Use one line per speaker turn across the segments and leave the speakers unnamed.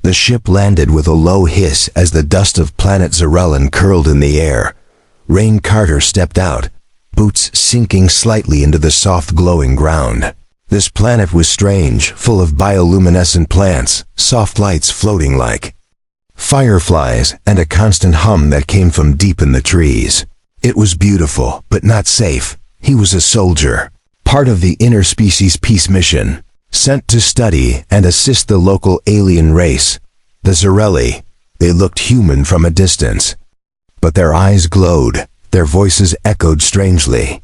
The ship landed with a low hiss as the dust of planet Zarellan curled in the air. Rain Carter stepped out, boots sinking slightly into the soft glowing ground. This planet was strange, full of bioluminescent plants, soft lights floating like fireflies, and a constant hum that came from deep in the trees. It was beautiful, but not safe. He was a soldier, part of the interspecies peace mission, sent to study and assist the local alien race, the Zarelli. They looked human from a distance, but their eyes glowed, their voices echoed strangely,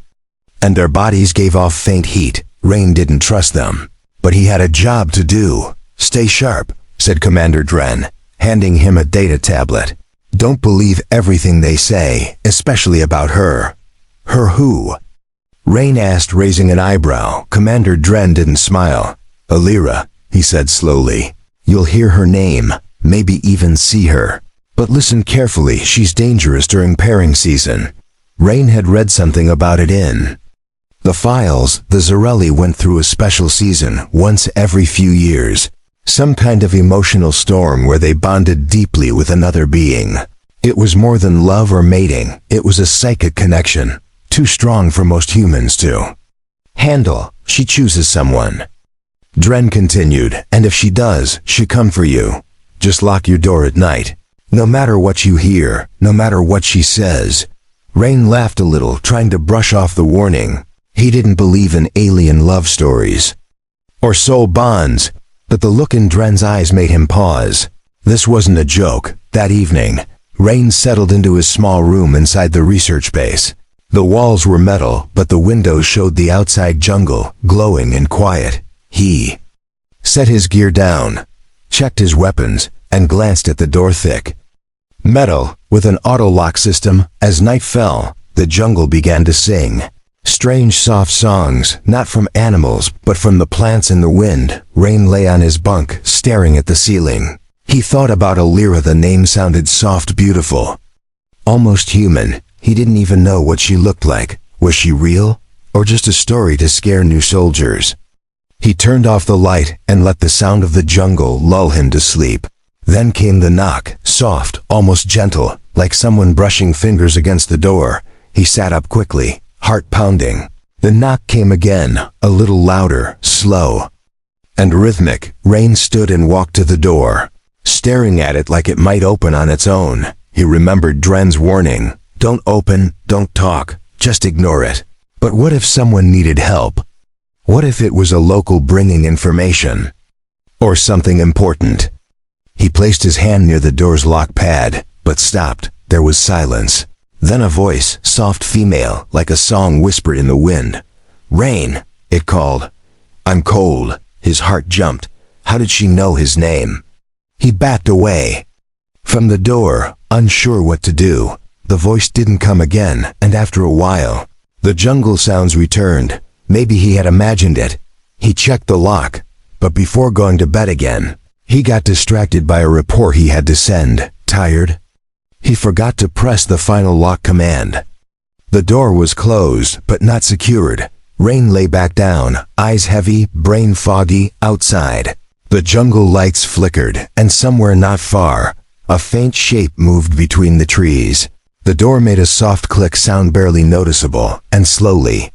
and their bodies gave off faint heat. Rain didn't trust them, but he had a job to do. "Stay sharp," said Commander Dren, handing him a data tablet. "Don't believe everything they say, especially about her." "Her who?" Rain asked, raising an eyebrow. Commander Dren didn't smile. "Alira," he said slowly. "You'll hear her name, maybe even see her. But listen carefully, she's dangerous during pairing season." Rain had read something about it in the files. The Zarelli went through a special season once every few years, some kind of emotional storm where they bonded deeply with another being. It was more than love or mating, it was a psychic connection, too strong for most humans to handle. She chooses someone. Dren continued, "And if she does, she'll come for you. Just lock your door at night. No matter what you hear, no matter what she says." Rain laughed a little, trying to brush off the warning. He didn't believe in alien love stories or soul bonds, but the look in Dren's eyes made him pause. This wasn't a joke. That evening, Rain settled into his small room inside the research base. The walls were metal, but the windows showed the outside jungle, glowing and quiet. He set his gear down, checked his weapons, and glanced at the door. Thick metal, with an auto-lock system. As night fell, the jungle began to sing. Strange soft songs, not from animals, but from the plants in the wind. Rain lay on his bunk, staring at the ceiling. He thought about Alira. The name sounded soft, beautiful, almost human. He didn't even know what she looked like. Was she real, or just a story to scare new soldiers? He turned off the light and let the sound of the jungle lull him to sleep. Then came the knock, soft, almost gentle, like someone brushing fingers against the door. He sat up quickly, heart pounding. The knock came again, a little louder, slow, and rhythmic. Rain stood and walked to the door, staring at it like it might open on its own. He remembered Dren's warning. Don't open, don't talk, just ignore it. But what if someone needed help? What if it was a local bringing information? Or something important? He placed his hand near the door's lock pad, but stopped. There was silence. Then a voice, soft female, like a song whispered in the wind. "Rain," it called. "I'm cold." His heart jumped. How did she know his name? He backed away from the door, unsure what to do. The voice didn't come again, and after a while, the jungle sounds returned. Maybe he had imagined it. He checked the lock, but before going to bed again, he got distracted by a report he had to send. Tired, he forgot to press the final lock command. The door was closed, but not secured. Rain lay back down, eyes heavy, brain foggy. Outside, the jungle lights flickered, and somewhere not far, a faint shape moved between the trees. The door made a soft click sound, barely noticeable, and slowly,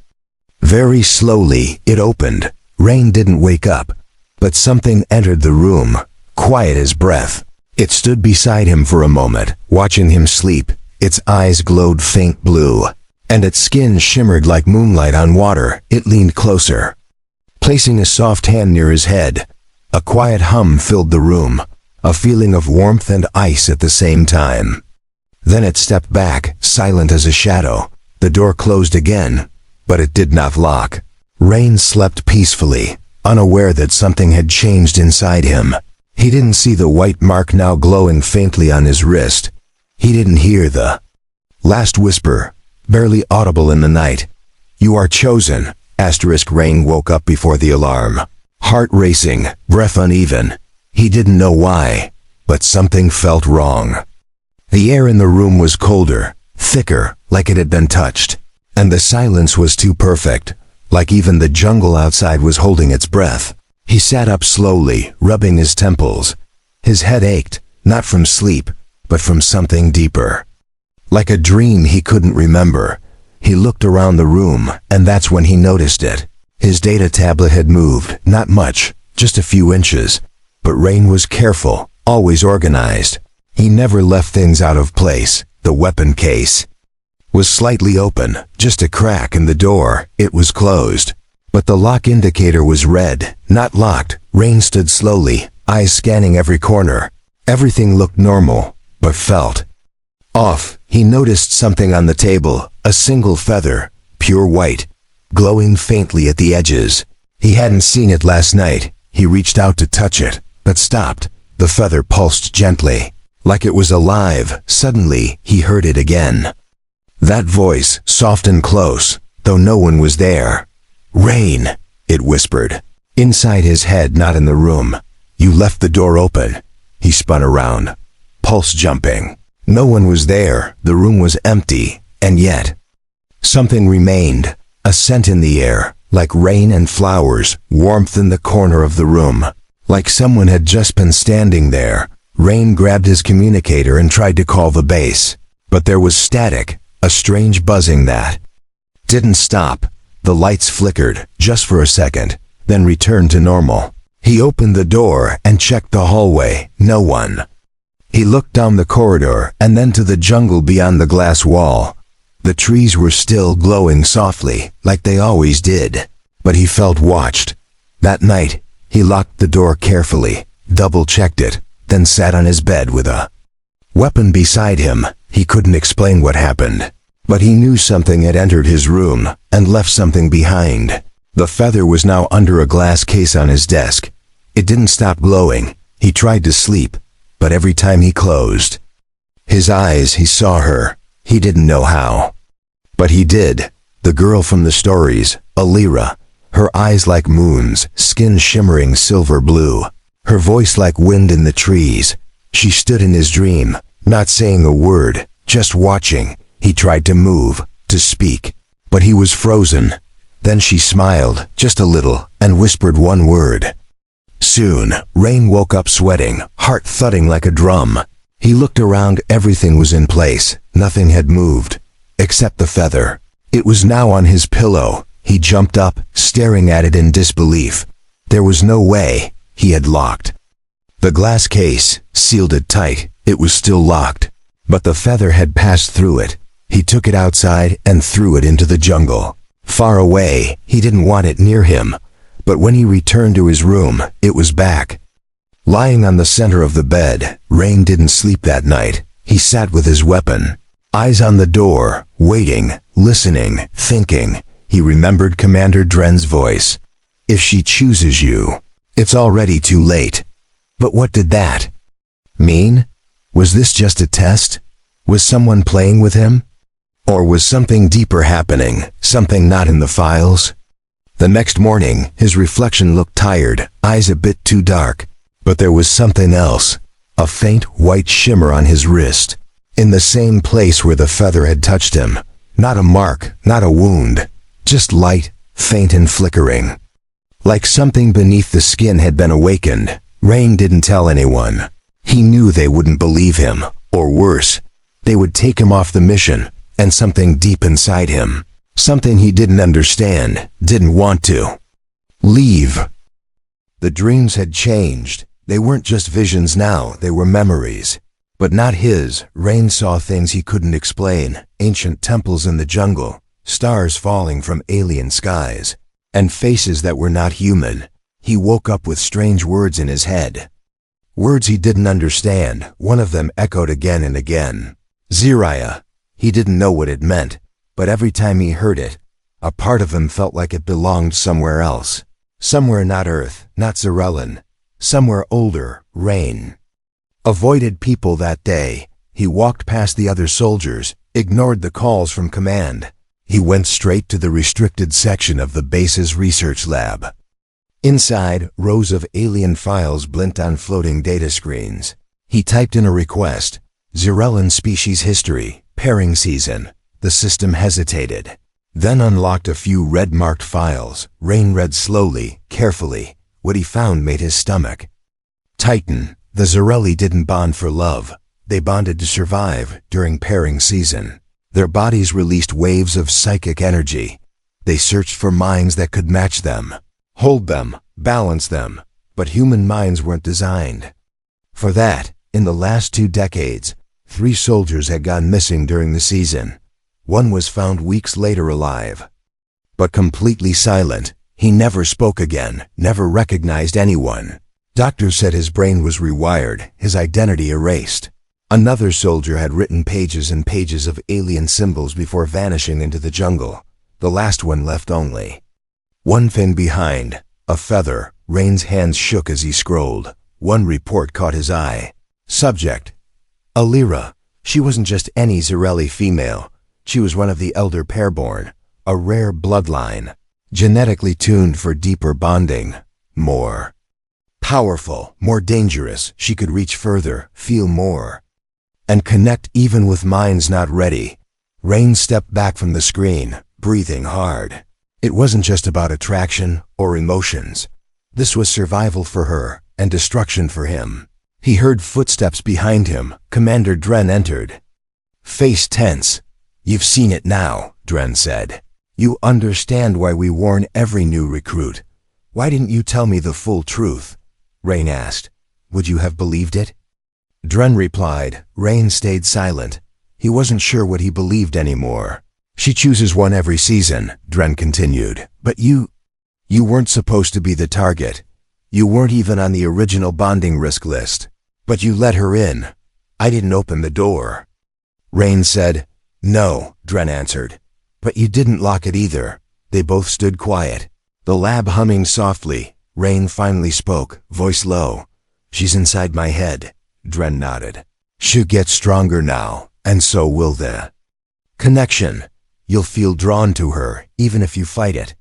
very slowly, it opened. Rain didn't wake up, but something entered the room, quiet as breath. It stood beside him for a moment, watching him sleep. Its eyes glowed faint blue, and its skin shimmered like moonlight on water. It leaned closer, placing a soft hand near his head. A quiet hum filled the room, a feeling of warmth and ice at the same time. Then it stepped back, silent as a shadow. The door closed again, but it did not lock. Rain slept peacefully, unaware that something had changed inside him. He didn't see the white mark now glowing faintly on his wrist. He didn't hear the last whisper, barely audible in the night. "You are chosen." Rain woke up before the alarm, heart racing, breath uneven. He didn't know why, but something felt wrong. The air in the room was colder, thicker, like it had been touched. And the silence was too perfect, like even the jungle outside was holding its breath. He sat up slowly, rubbing his temples. His head ached, not from sleep, but from something deeper. Like a dream he couldn't remember. He looked around the room, and that's when he noticed it. His data tablet had moved, not much, just a few inches. But Rain was careful, always organized. He never left things out of place. The weapon case was slightly open, just a crack in the door. It was closed. But the lock indicator was red, not locked. Rain stood slowly, eyes scanning every corner. Everything looked normal, but felt off. He noticed something on the table, a single feather, pure white, glowing faintly at the edges. He hadn't seen it last night. He reached out to touch it, but stopped. The feather pulsed gently, like it was alive. Suddenly, he heard it again. That voice, soft and close, though no one was there. "Rain," it whispered. Inside his head, not in the room. "You left the door open." He spun around, pulse jumping. No one was there. The room was empty, and yet something remained. A scent in the air, like rain and flowers, warmth in the corner of the room. Like someone had just been standing there. Rain grabbed his communicator and tried to call the base. But there was static, a strange buzzing that didn't stop. The lights flickered, just for a second, then returned to normal. He opened the door and checked the hallway. No one. He looked down the corridor and then to the jungle beyond the glass wall. The trees were still glowing softly, like they always did. But he felt watched. That night, he locked the door carefully, double-checked it, then sat on his bed with a weapon beside him. He couldn't explain what happened, but he knew something had entered his room and left something behind. The feather was now under a glass case on his desk. It didn't stop glowing. He tried to sleep, but every time he closed his eyes, he saw her. He didn't know how, but he did. The girl from the stories, Alira. Her eyes like moons, skin shimmering silver blue. Her voice like wind in the trees. She stood in his dream, not saying a word, just watching. He tried to move, to speak, but he was frozen. Then she smiled, just a little, and whispered one word. Soon, Rain woke up sweating, heart thudding like a drum. He looked around. Everything was in place. Nothing had moved, except the feather. It was now on his pillow. He jumped up, staring at it in disbelief. There was no way. He had locked the glass case, sealed it tight. It was still locked, but the feather had passed through it. He took it outside and threw it into the jungle. Far away. He didn't want it near him. But when he returned to his room, it was back. Lying on the center of the bed, Rain didn't sleep that night. He sat with his weapon, eyes on the door, waiting, listening, thinking. He remembered Commander Dren's voice. If she chooses you, it's already too late. But what did that mean? Was this just a test? Was someone playing with him? Or was something deeper happening, something not in the files? The next morning, his reflection looked tired, eyes a bit too dark. But there was something else, a faint white shimmer on his wrist, in the same place where the feather had touched him. Not a mark, not a wound, just light, faint and flickering. Like something beneath the skin had been awakened. Rain didn't tell anyone. He knew they wouldn't believe him, or worse, they would take him off the mission, and something deep inside him, something he didn't understand, didn't want to leave. The dreams had changed. They weren't just visions now, they were memories. But not his. Rain saw things he couldn't explain. Ancient temples in the jungle, stars falling from alien skies, and faces that were not human. He woke up with strange words in his head. Words he didn't understand. One of them echoed again and again. Ziriah. He didn't know what it meant, but every time he heard it, a part of him felt like it belonged somewhere else. Somewhere not Earth, not Zarellan. Somewhere older, Rain avoided people that day. He walked past the other soldiers, ignored the calls from command. He went straight to the restricted section of the base's research lab. Inside, rows of alien files blinked on floating data screens. He typed in a request. Zarellan species history, pairing season. The system hesitated, then unlocked a few red-marked files. Rain read slowly, carefully. What he found made his stomach tighten. The Zarelli didn't bond for love. They bonded to survive during pairing season. Their bodies released waves of psychic energy. They searched for minds that could match them, hold them, balance them, but human minds weren't designed for that. In the last 2 decades, 3 soldiers had gone missing during the season. One was found weeks later alive, but completely silent. He never spoke again, never recognized anyone. Doctors said his brain was rewired, his identity erased. Another soldier had written pages and pages of alien symbols before vanishing into the jungle. The last one left only one thing behind, a feather. Rain's hands shook as he scrolled. One report caught his eye. Subject: Alira. She wasn't just any Zarelli female. She was one of the elder pairborn, a rare bloodline, genetically tuned for deeper bonding. More powerful, more dangerous. She could reach further, feel more, and connect even with minds not ready. Rain stepped back from the screen, breathing hard. It wasn't just about attraction or emotions. This was survival for her and destruction for him. He heard footsteps behind him. Commander Dren entered. Face tense. "You've seen it now," Dren said. "You understand why we warn every new recruit. Why didn't you tell me the full truth?" Rain asked. "Would you have believed it?" Dren replied. Rain stayed silent. He wasn't sure what he believed anymore. "She chooses one every season," Dren continued. "But you weren't supposed to be the target. You weren't even on the original bonding risk list. But you let her in. I didn't open the door." Rain said. "No," Dren answered. "But you didn't lock it either." They both stood quiet, the lab humming softly. Rain finally spoke, voice low. "She's inside my head." Dren nodded. "She'll get stronger now, and so will the connection. You'll feel drawn to her, even if you fight it.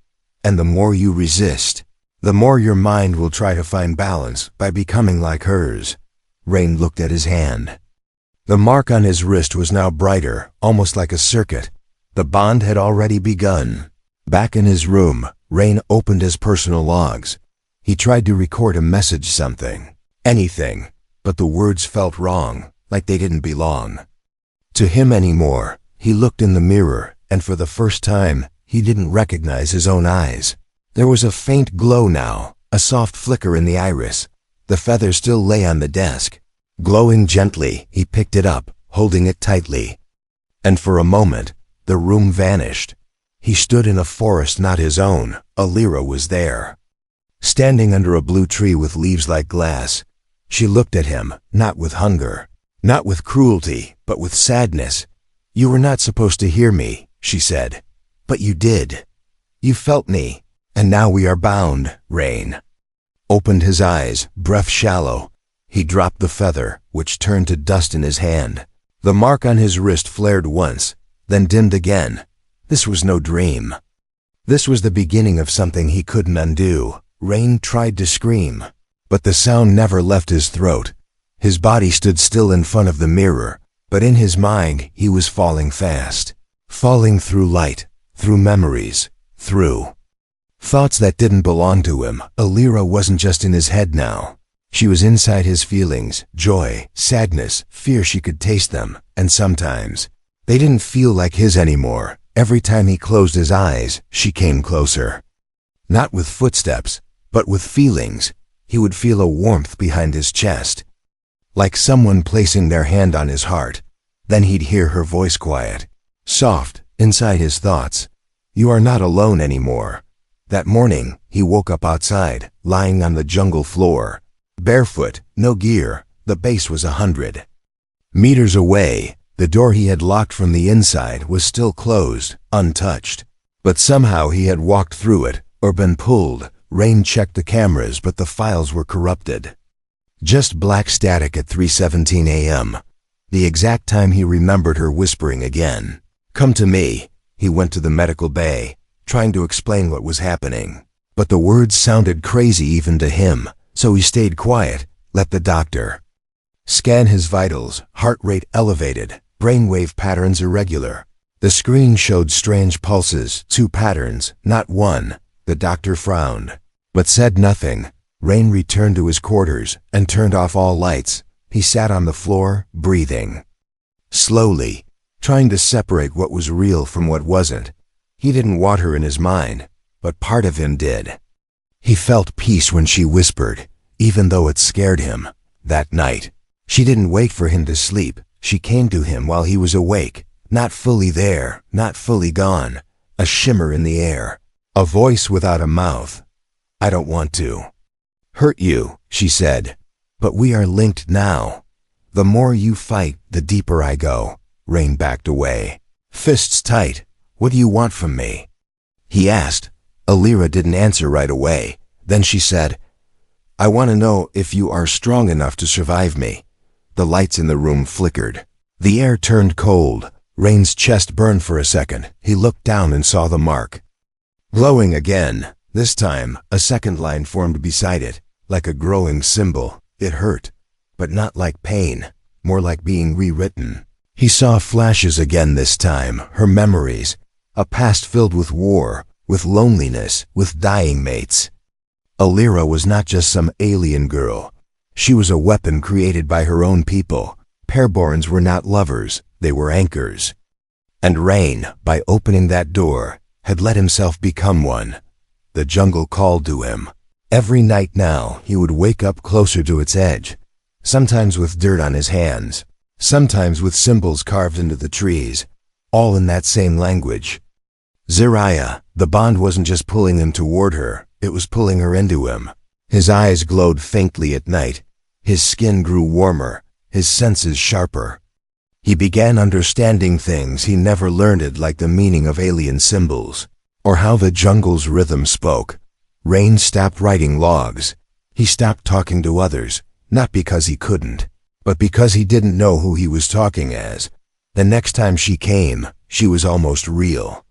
And the more you resist, the more your mind will try to find balance by becoming like hers." Rain looked at his hand. The mark on his wrist was now brighter, almost like a circuit. The bond had already begun. Back in his room, Rain opened his personal logs. He tried to record a message, something, anything, but the words felt wrong, like they didn't belong to him anymore. He looked in the mirror, and for the first time, he didn't recognize his own eyes. There was a faint glow now, a soft flicker in the iris. The feather still lay on the desk. Glowing gently, he picked it up, holding it tightly. And for a moment, the room vanished. He stood in a forest not his own. Alira was there, standing under a blue tree with leaves like glass. She looked at him, not with hunger, not with cruelty, but with sadness. "You were not supposed to hear me," she said. "But you did. You felt me, and now we are bound." Rain opened his eyes, breath shallow. He dropped the feather, which turned to dust in his hand. The mark on his wrist flared once, then dimmed again. This was no dream. This was the beginning of something he couldn't undo. Rain tried to scream, but the sound never left his throat. His body stood still in front of the mirror, but in his mind he was falling fast. Falling through light, through memories, through thoughts that didn't belong to him. Alira wasn't just in his head now. She was inside his feelings, joy, sadness, fear. She could taste them, and sometimes they didn't feel like his anymore. Every time he closed his eyes, she came closer. Not with footsteps, but with feelings. He would feel a warmth behind his chest, like someone placing their hand on his heart. Then he'd hear her voice, quiet, soft, inside his thoughts. "You are not alone anymore." That morning, he woke up outside, lying on the jungle floor. Barefoot, no gear. The base was 100 meters away. The door he had locked from the inside was still closed, untouched. But somehow he had walked through it, or been pulled. Rain checked the cameras, but the files were corrupted. Just black static at 3:17 a.m. The exact time he remembered her whispering again. "Come to me." He went to the medical bay, trying to explain what was happening. But the words sounded crazy even to him, so he stayed quiet, let the doctor scan his vitals. Heart rate elevated, brainwave patterns irregular. The screen showed strange pulses, 2 patterns, not one. The doctor frowned, but said nothing. Rain returned to his quarters and turned off all lights. He sat on the floor, breathing slowly, trying to separate what was real from what wasn't. He didn't want her in his mind, but part of him did. He felt peace when she whispered, even though it scared him. That night, she didn't wait for him to sleep. She came to him while he was awake, not fully there, not fully gone, a shimmer in the air, a voice without a mouth. "I don't want to hurt you," she said, "but we are linked now. The more you fight, the deeper I go." Rain backed away, fists tight. "What do you want from me?" he asked. Alira didn't answer right away. Then she said, "I want to know if you are strong enough to survive me." The lights in the room flickered. The air turned cold. Rain's chest burned for a second. He looked down and saw the mark glowing again. This time, a second line formed beside it, like a growing symbol. It hurt, but not like pain, more like being rewritten. He saw flashes again this time, her memories, a past filled with war, with loneliness, with dying mates. Alira was not just some alien girl. She was a weapon created by her own people. Pairborns were not lovers, they were anchors. And Rain, by opening that door, had let himself become one. The jungle called to him. Every night now, he would wake up closer to its edge, sometimes with dirt on his hands, sometimes with symbols carved into the trees, all in that same language. Zariah, the bond wasn't just pulling him toward her, it was pulling her into him. His eyes glowed faintly at night. His skin grew warmer, his senses sharper. He began understanding things he never learned, like the meaning of alien symbols, or how the jungle's rhythm spoke. Rain stopped writing logs. He stopped talking to others, not because he couldn't, but because he didn't know who he was talking as. The next time she came, she was almost real.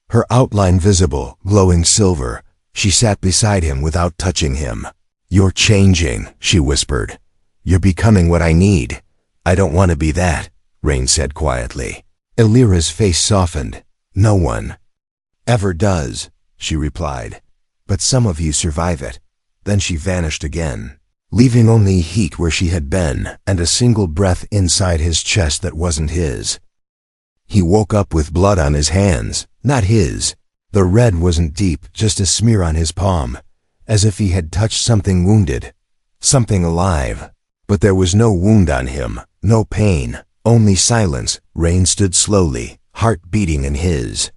Her outline visible, glowing silver. She sat beside him without touching him. "You're changing," she whispered. "You're becoming what I need." "I don't want to be that," Rain said quietly. Alira's face softened. "No one ever does," she replied. "But some of you survive it." Then she vanished again, leaving only heat where she had been and a single breath inside his chest that wasn't his. He woke up with blood on his hands, not his. The red wasn't deep, just a smear on his palm, as if he had touched something wounded, something alive. But there was no wound on him, no pain, only silence. Rain stood slowly, heart beating in his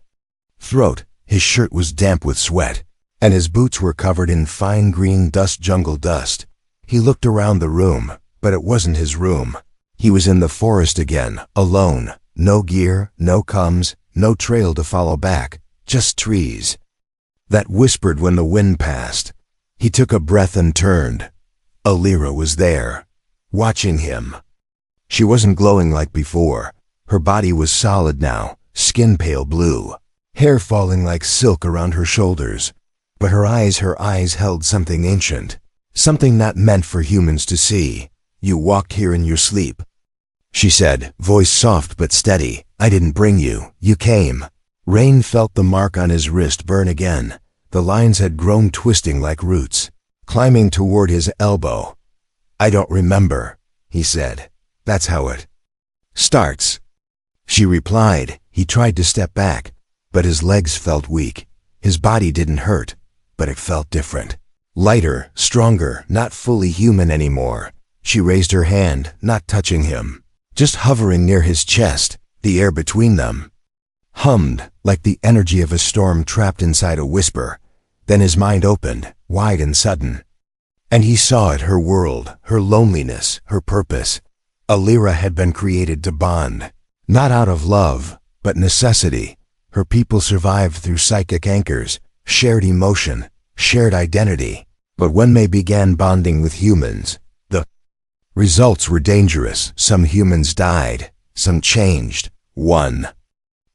throat. His shirt was damp with sweat, and his boots were covered in fine green dust, jungle dust. He looked around the room, but it wasn't his room. He was in the forest again, alone, no gear, no comms, no trail to follow back. Just trees that whispered when the wind passed. He took a breath and turned. Alira was there, watching him. She wasn't glowing like before. Her body was solid now, skin pale blue, hair falling like silk around her shoulders. But her eyes held something ancient, something not meant for humans to see. "You walked here in your sleep," she said, voice soft but steady. "I didn't bring you, you came." Rain felt the mark on his wrist burn again. The lines had grown, twisting like roots, climbing toward his elbow. "I don't remember," he said. "That's how it starts," she replied. He tried to step back, but his legs felt weak. His body didn't hurt, but it felt different. Lighter, stronger, not fully human anymore. She raised her hand, not touching him, just hovering near his chest. The air between them hummed, like the energy of a storm trapped inside a whisper. Then his mind opened, wide and sudden. And he saw it, her world, her loneliness, her purpose. Alira had been created to bond, not out of love, but necessity. Her people survived through psychic anchors, shared emotion, shared identity. But when they began bonding with humans, the results were dangerous. Some humans died, some changed. One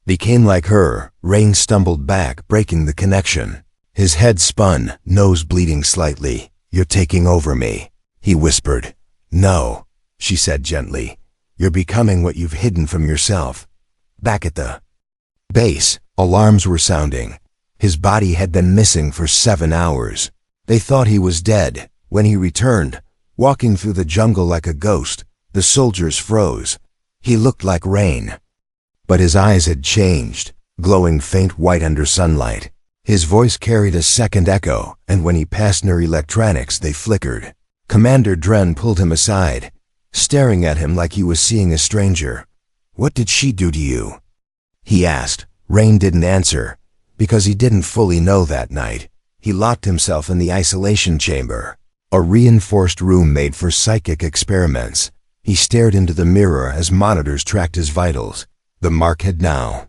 became like her. Rain stumbled back, breaking the connection. His head spun, nose bleeding slightly. "You're taking over me," he whispered. "No," she said gently. "You're becoming what you've hidden from yourself." Back at the base, alarms were sounding. His body had been missing for 7 hours. They thought he was dead. When he returned, walking through the jungle like a ghost, the soldiers froze. He looked like Rain. But his eyes had changed, glowing faint white under sunlight. His voice carried a second echo, and when he passed near electronics, they flickered. Commander Dren pulled him aside, staring at him like he was seeing a stranger. "What did she do to you?" he asked. Rain didn't answer, because he didn't fully know that night. He locked himself in the isolation chamber, a reinforced room made for psychic experiments. He stared into the mirror as monitors tracked his vitals. The mark had now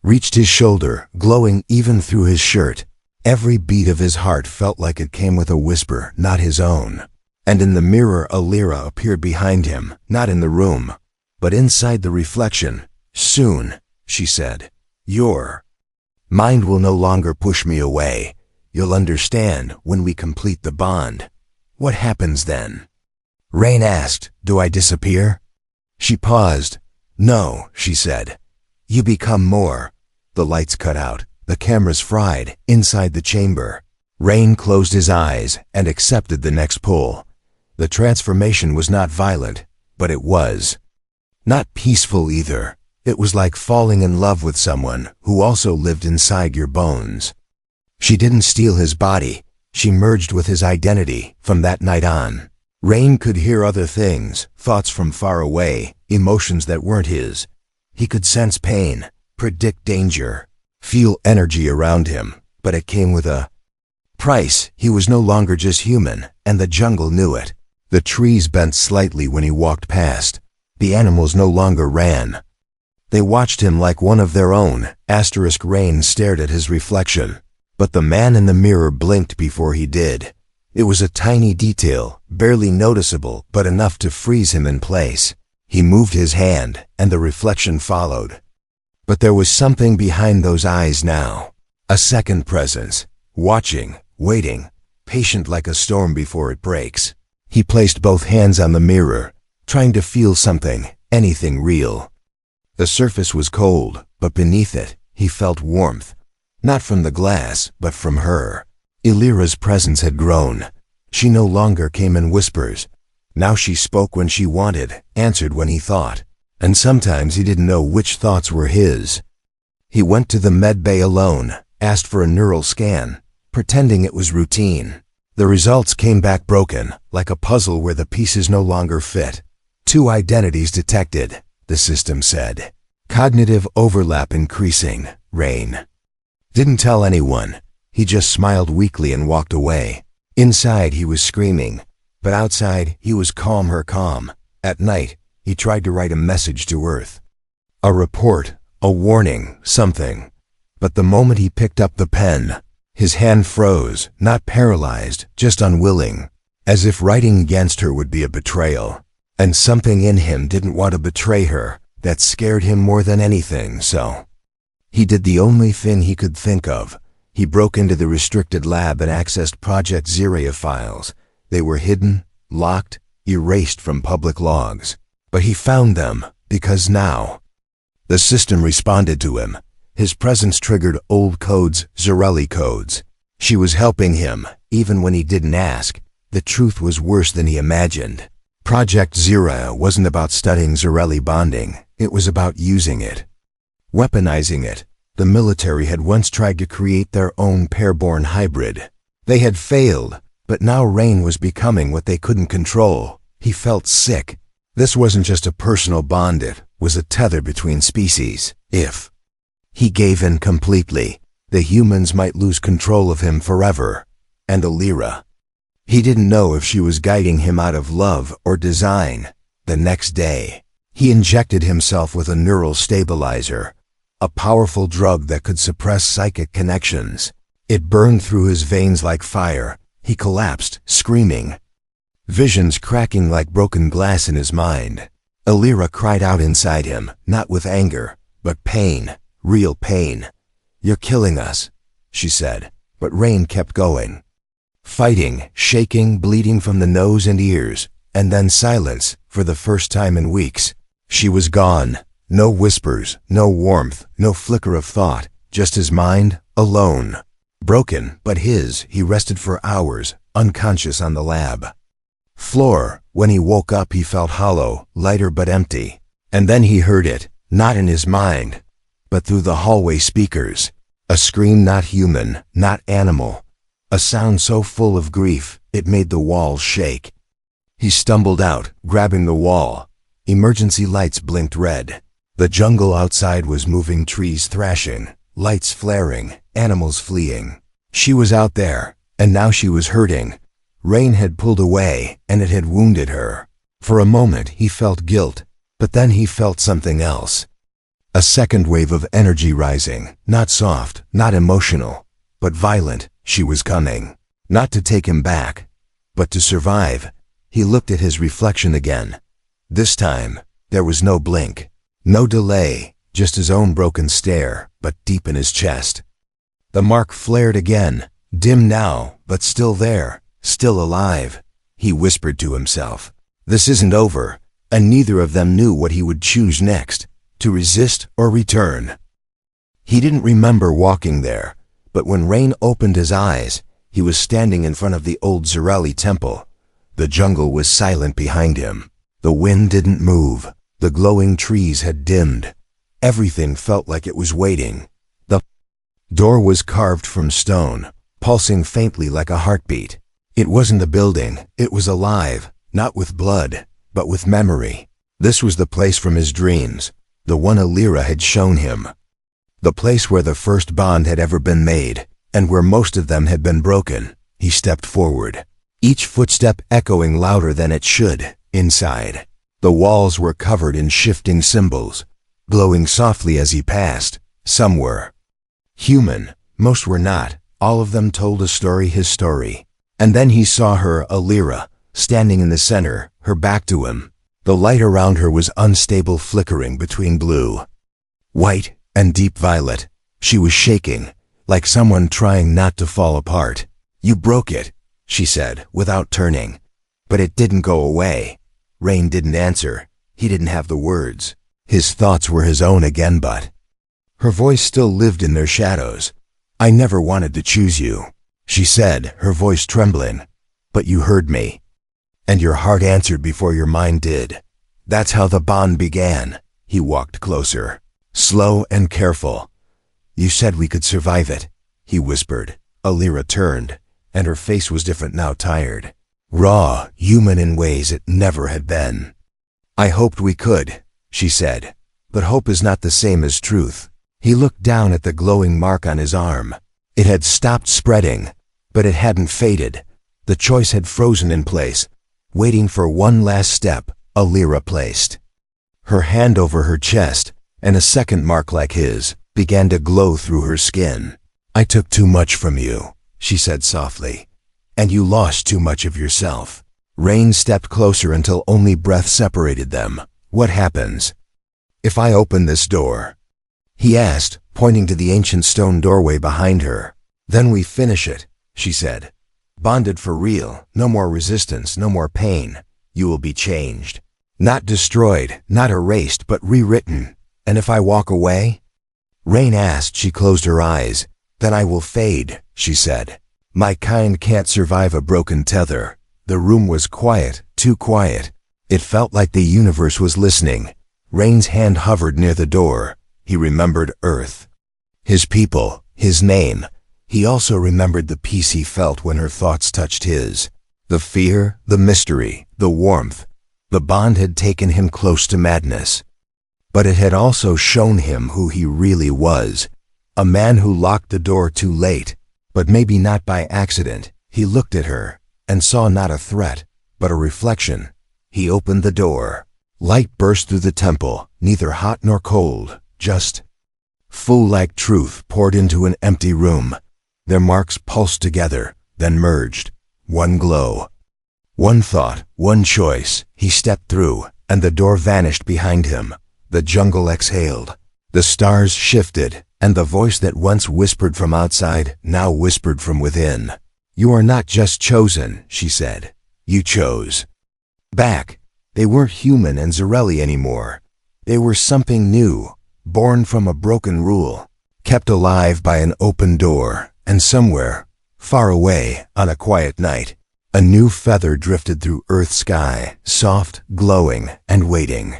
reached his shoulder, glowing even through his shirt. Every beat of his heart felt like it came with a whisper, not his own. And in the mirror, Alira appeared behind him, not in the room, but inside the reflection. "Soon," she said, "your mind will no longer push me away. You'll understand when we complete the bond." "What happens then?" Rain asked. "Do I disappear?" She paused. "No," she said. "You become more." The lights cut out. The cameras fried inside the chamber. Rain closed his eyes and accepted the next pull. The transformation was not violent, but it was not peaceful either. It was like falling in love with someone who also lived inside your bones. She didn't steal his body. She merged with his identity from that night on. Rain could hear other things, thoughts from far away, emotions that weren't his. He could sense pain, predict danger, feel energy around him, but it came with a price. He was no longer just human, and the jungle knew it. The trees bent slightly when he walked past. The animals no longer ran. They watched him like one of their own. Rain stared at his reflection, but the man in the mirror blinked before he did. It was a tiny detail, barely noticeable, but enough to freeze him in place. He moved his hand, and the reflection followed. But there was something behind those eyes now. A second presence, watching, waiting, patient like a storm before it breaks. He placed both hands on the mirror, trying to feel something, anything real. The surface was cold, but beneath it, he felt warmth. Not from the glass, but from her. Illyra's presence had grown. She no longer came in whispers. Now she spoke when she wanted, answered when he thought. And sometimes he didn't know which thoughts were his. He went to the med bay alone, asked for a neural scan, pretending it was routine. The results came back broken, like a puzzle where the pieces no longer fit. 2 identities detected, the system said. Cognitive overlap increasing. Rain didn't tell anyone. He just smiled weakly and walked away. Inside he was screaming, but outside he was calm, her calm. At night, he tried to write a message to Earth. A report, a warning, something. But the moment he picked up the pen, his hand froze, not paralyzed, just unwilling, as if writing against her would be a betrayal. And something in him didn't want to betray her. That scared him more than anything, so he did the only thing he could think of. He broke into the restricted lab and accessed Project Zero files. They were hidden, locked, erased from public logs. But he found them, because now the system responded to him. His presence triggered old codes, Zarelli codes. She was helping him, even when he didn't ask. The truth was worse than he imagined. Project Zero wasn't about studying Zarelli bonding. It was about using it, weaponizing it. The military had once tried to create their own pairborn hybrid. They had failed, but now Rain was becoming what they couldn't control. He felt sick. This wasn't just a personal bond, it was a tether between species. If he gave in completely, the humans might lose control of him forever. And Alira. He didn't know if she was guiding him out of love or design. The next day, he injected himself with a neural stabilizer, a powerful drug that could suppress psychic connections. It burned through his veins like fire. He collapsed, screaming, visions cracking like broken glass in his mind. Alira cried out inside him, not with anger, but pain, real pain. "You're killing us," she said, but Rain kept going. Fighting, shaking, bleeding from the nose and ears, and then silence for the first time in weeks. She was gone. No whispers, no warmth, no flicker of thought, just his mind, alone. Broken, but his. He rested for hours, unconscious on the lab floor. When he woke up, he felt hollow, lighter but empty. And then he heard it, not in his mind, but through the hallway speakers. A scream not human, not animal. A sound so full of grief, it made the walls shake. He stumbled out, grabbing the wall. Emergency lights blinked red. The jungle outside was moving, trees thrashing, lights flaring, animals fleeing. She was out there, and now she was hurting. Rain had pulled away, and it had wounded her. For a moment he felt guilt, but then he felt something else. A second wave of energy rising, not soft, not emotional, but violent. She was coming. Not to take him back, but to survive. He looked at his reflection again. This time, there was no blink, no delay, just his own broken stare, but deep in his chest. The mark flared again, dim now, but still there, still alive. He whispered to himself, "This isn't over," and neither of them knew what he would choose next, to resist or return. He didn't remember walking there, but when Rain opened his eyes, he was standing in front of the old Zarelli temple. The jungle was silent behind him. The wind didn't move. The glowing trees had dimmed. Everything felt like it was waiting. The door was carved from stone, pulsing faintly like a heartbeat. It wasn't a building, it was alive, not with blood, but with memory. This was the place from his dreams, the one Alira had shown him. The place where the first bond had ever been made, and where most of them had been broken. He stepped forward, each footstep echoing louder than it should. Inside, the walls were covered in shifting symbols, glowing softly as he passed. Some were human, most were not. All of them told a story, his story. And then he saw her, Alira, standing in the center, her back to him. The light around her was unstable, flickering between blue, white, and deep violet. She was shaking, like someone trying not to fall apart. "You broke it," she said, without turning. But it didn't go away. Rain didn't answer. He didn't have the words. His thoughts were his own again, but her voice still lived in their shadows. "I never wanted to choose you," she said, her voice trembling. "But you heard me. And your heart answered before your mind did. That's how the bond began." He walked closer, slow and careful. "You said we could survive it," he whispered. Alira turned, and her face was different now, tired. Raw, human in ways it never had been. "I hoped we could," she said, "but hope is not the same as truth." He looked down at the glowing mark on his arm. It had stopped spreading, but it hadn't faded. The choice had frozen in place, waiting for one last step. Alira placed her hand over her chest, and a second mark like his began to glow through her skin. "I took too much from you," she said softly, "and you lost too much of yourself." Rain stepped closer until only breath separated them. "What happens if I open this door?" he asked, pointing to the ancient stone doorway behind her. "Then we finish it," she said. "Bonded for real, no more resistance, no more pain. You will be changed. Not destroyed, not erased, but rewritten. And if I walk away?" Rain asked. She closed her eyes. "Then I will fade," she said. "My kind can't survive a broken tether." The room was quiet, too quiet. It felt like the universe was listening. Rain's hand hovered near the door. He remembered Earth, his people, his name. He also remembered the peace he felt when her thoughts touched his. The fear, the mystery, the warmth. The bond had taken him close to madness. But it had also shown him who he really was. A man who locked the door too late, but maybe not by accident. He looked at her and saw not a threat, but a reflection. He opened the door. Light burst through the temple, neither hot nor cold, just full like truth poured into an empty room. Their marks pulsed together, then merged. One glow, one thought, one choice. He stepped through, and the door vanished behind him. The jungle exhaled. The stars shifted, and the voice that once whispered from outside now whispered from within. "You are not just chosen," she said. "You chose." Back. They weren't human and Zarelli anymore. They were something new, born from a broken rule, kept alive by an open door. And somewhere, far away on a quiet night, a new feather drifted through Earth's sky, soft, glowing, and waiting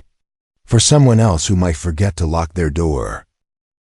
for someone else who might forget to lock their door.